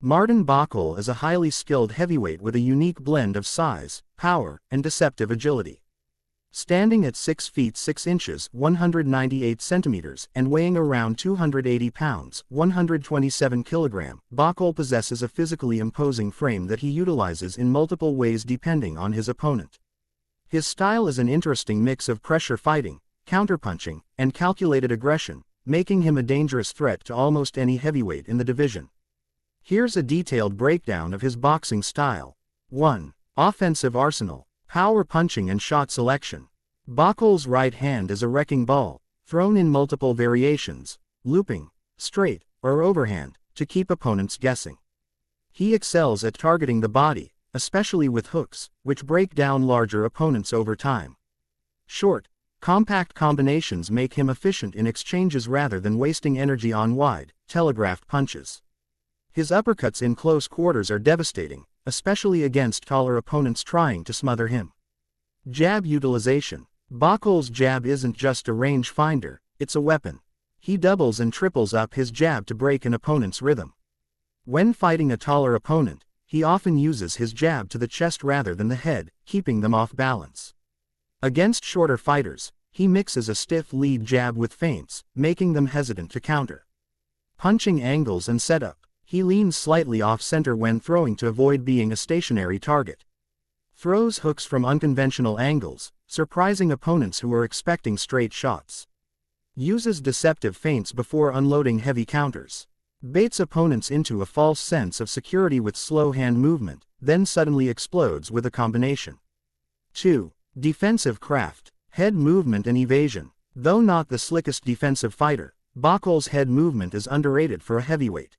Martin Bakole is a highly skilled heavyweight with a unique blend of size, power, and deceptive agility. Standing at 6 feet 6 inches (198 centimeters) and weighing around 280 pounds (127 kilograms), Bakole possesses a physically imposing frame that he utilizes in multiple ways depending on his opponent. His style is an interesting mix of pressure fighting, counterpunching, and calculated aggression, making him a dangerous threat to almost any heavyweight in the division. Here's a detailed breakdown of his boxing style. 1. Offensive arsenal, power punching and shot selection. Bakole's right hand is a wrecking ball, thrown in multiple variations, looping, straight, or overhand, to keep opponents guessing. He excels at targeting the body, especially with hooks, which break down larger opponents over time. Short, compact combinations make him efficient in exchanges rather than wasting energy on wide, telegraphed punches. His uppercuts in close quarters are devastating, especially against taller opponents trying to smother him. Jab utilization. Bakole's jab isn't just a range finder, it's a weapon. He doubles and triples up his jab to break an opponent's rhythm. When fighting a taller opponent, he often uses his jab to the chest rather than the head, keeping them off balance. Against shorter fighters, he mixes a stiff lead jab with feints, making them hesitant to counter. Punching angles and setup. He leans slightly off-center when throwing to avoid being a stationary target. Throws hooks from unconventional angles, surprising opponents who are expecting straight shots. Uses deceptive feints before unloading heavy counters. Baits opponents into a false sense of security with slow hand movement, then suddenly explodes with a combination. 2. Defensive craft, head movement and evasion. Though not the slickest defensive fighter, Bakole's head movement is underrated for a heavyweight.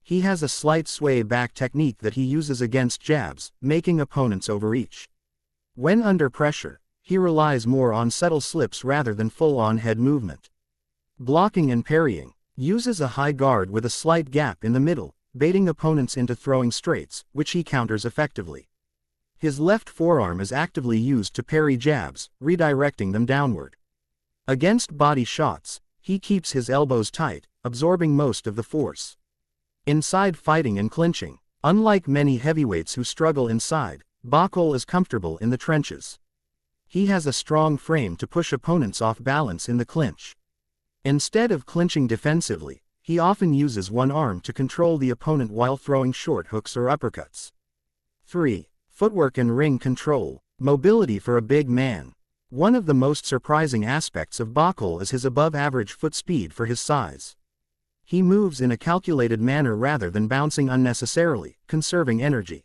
He has a slight sway back technique that he uses against jabs, making opponents overreach. When under pressure, he relies more on subtle slips rather than full-on head movement. Blocking and parrying. Uses a high guard with a slight gap in the middle, baiting opponents into throwing straights, which he counters effectively. His left forearm is actively used to parry jabs, redirecting them downward. Against body shots, he keeps his elbows tight, absorbing most of the force. Inside fighting and clinching. Unlike many heavyweights who struggle inside, Bakole is comfortable in the trenches. He has a strong frame to push opponents off balance in the clinch. Instead of clinching defensively, he often uses one arm to control the opponent while throwing short hooks or uppercuts. 3. Footwork and ring control, mobility for a big man. One of the most surprising aspects of Bakole is his above-average foot speed for his size. He moves in a calculated manner rather than bouncing unnecessarily, conserving energy.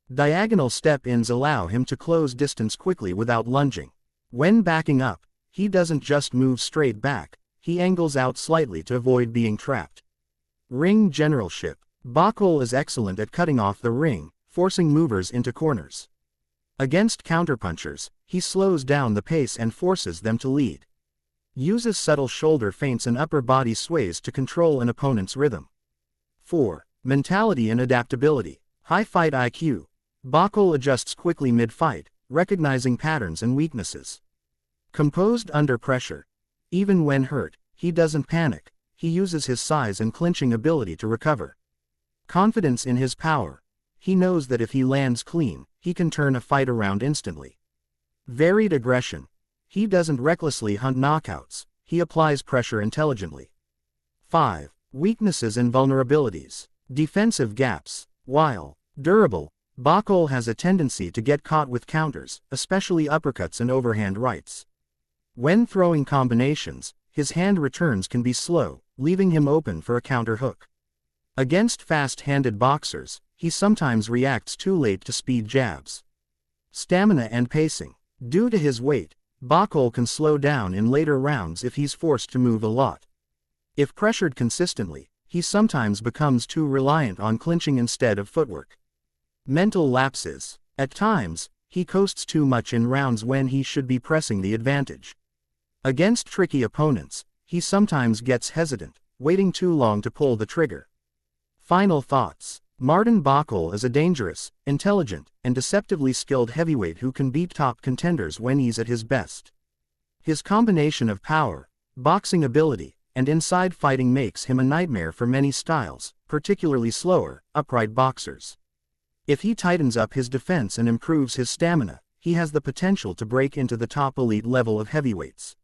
Diagonal step-ins allow him to close distance quickly without lunging. When backing up, he doesn't just move straight back, he angles out slightly to avoid being trapped. Ring generalship. Bakole is excellent at cutting off the ring, forcing movers into corners. Against counterpunchers, he slows down the pace and forces them to lead. Uses subtle shoulder feints and upper body sways to control an opponent's rhythm. 4. Mentality and adaptability. High fight IQ. Bakole adjusts quickly mid-fight, recognizing patterns and weaknesses. Composed under pressure. Even when hurt, he doesn't panic, he uses his size and clinching ability to recover. Confidence in his power. He knows that if he lands clean, he can turn a fight around instantly. Varied aggression. He doesn't recklessly hunt knockouts, he applies pressure intelligently. 5. Weaknesses and vulnerabilities. Defensive gaps. While durable, Bakole has a tendency to get caught with counters, especially uppercuts and overhand rights. When throwing combinations, his hand returns can be slow, leaving him open for a counter hook. Against fast-handed boxers, he sometimes reacts too late to speed jabs. Stamina and pacing. Due to his weight, Bakole can slow down in later rounds if he's forced to move a lot. If pressured consistently, he sometimes becomes too reliant on clinching instead of footwork. Mental lapses. At times, he coasts too much in rounds when he should be pressing the advantage. Against tricky opponents, he sometimes gets hesitant, waiting too long to pull the trigger. Final thoughts. Martin Bakole is a dangerous, intelligent, and deceptively skilled heavyweight who can beat top contenders when he's at his best. His combination of power, boxing ability, and inside fighting makes him a nightmare for many styles, particularly slower, upright boxers. If he tightens up his defense and improves his stamina, he has the potential to break into the top elite level of heavyweights.